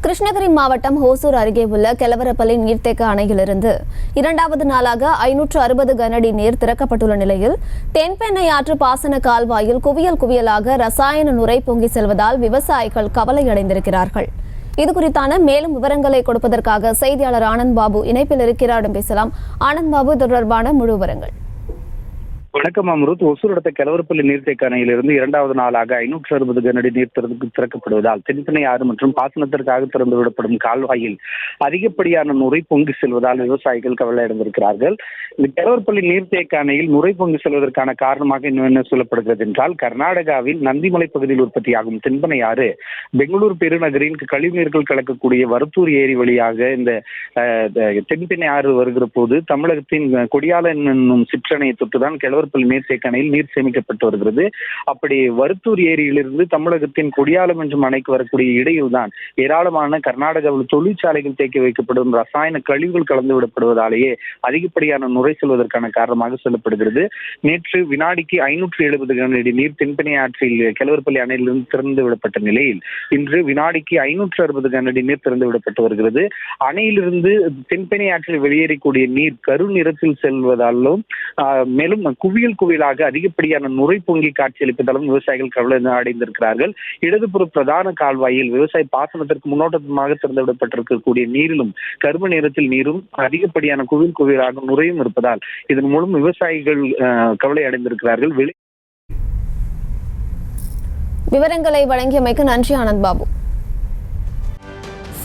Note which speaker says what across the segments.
Speaker 1: கிருஷ்ணகிரி மாவட்டம் ஹோசூர் அருகே உள்ள கெலவரப்பள்ளி நீர்த்தேக்க அணையிலிருந்து இரண்டாவது நாளாக 560 கனஅடி நீர் திறக்கப்பட்டுள்ள நிலையில் தென்பெண்ணை ஆற்று பாசன கால்வாயில் குவியல் குவியலாக ரசாயன நுரை பொங்கி செல்வதால் விவசாயிகள் கவலையடைந்திருக்கிறார்கள். இதுகுறித்தான மேலும் விவரங்களை கொடுப்பதற்காக செய்தியாளர் ஆனந்த் பாபு இணைப்பில் இருக்கிறார். பேசலாம். ஆனந்த் பாபு, தொடர்பான முழு விவரங்கள்.
Speaker 2: வணக்கம் அம்ருத். ஒசூர் அடுத்த கெலவரப்பள்ளி நீர்த்தேக்க அணையிலிருந்து இரண்டாவது நாளாக 560 கனஅடி நீர் திறக்கப்படுவதால் தென்பெண்ணை ஆறு மற்றும் பாசனத்திற்காக திறந்து விடப்படும் கால்வாயில் அதிகப்படியான நுரை பொங்கி செல்வதால் விவசாயிகள் கவலையடைந்திருக்கிறார்கள். இந்த கெலவரப்பள்ளி நீர்த்தேக்க அணையில் நுரை பொங்கி செல்வதற்கான காரணமாக என்ன சொல்லப்படுகிறது என்றால், கர்நாடகாவில் நந்திமலை பகுதியில் உற்பத்தியாகும் தென்பெண்ணை ஆறு பெங்களூரு பெருநகரின் கழிவுநீர்கள் கலக்கக்கூடிய வரத்தூர் ஏரி வழியாக இந்த தென்பெண்ணை ஆறு வருகிற போது தமிழகத்தின் கொடியாலன் என்னும் சிற்றணையை தொட்டுதான் கெலவரப்பள்ளி நீர்த்தேக்க அணையில் நீர் சேமிக்கப்பட்டு வருகிறது. அப்படி வருத்தூர் ஏரியிலிருந்து தமிழகத்தின் கொடியாலம் என்றும் அணைக்கு வரக்கூடிய இடையில் தான் ஏராளமான கர்நாடகாவில் தொழிற்சாலைகள் தேக்கி வைக்கப்படும் ரசாயன கழிவுகள் கலந்து விடப்படுவதாலேயே அதிகப்படியான நுரை செல்வதற்கான காரணமாக சொல்லப்படுகிறது. நேற்று வினாடிக்கு 570 கனஅடி நீர் தென்பெண்ணை ஆற்றில் கெலவரப்பள்ளி அணையிலிருந்து திறந்து விடப்பட்ட நிலையில் இன்று வினாடிக்கு 560 கனஅடி நீர் திறந்து விடப்பட்டு வருகிறது. அணையிலிருந்து தென்பெண்ணை ஆற்றில் வெளியேறக்கூடிய நீர் கரு நிறத்தில் செல்வதாலும் மேலும் குவியல் குவியலாக அதிகப்படியான நுரை பொங்கி காட்சியளிப்பதாலும் விவசாயிகள் கவலை அடைந்திருக்கிறார்கள். இடதுபுற பிரதான கால்வாயில் விவசாய பாசனத்திற்கு முன்னோட்டமாக திறந்துவிடப்பட்டிருக்கக்கூடிய நீரிலும் கரும நிறத்தில் நீரும் அதிகப்படியான குவியல் குவியலாக நுரையும் இருப்பதால் இதன் மூலம் விவசாயிகள் கவலை அடைந்திருக்கிறார்கள்.
Speaker 1: விவரங்களை வழங்கியமைக்கு நன்றி ஆனந்த் பாபு.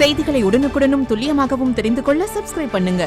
Speaker 3: செய்திகளை உடனுக்குடனும் துல்லியமாகவும் தெரிந்து கொள்ள சப்ஸ்கிரைப் பண்ணுங்க.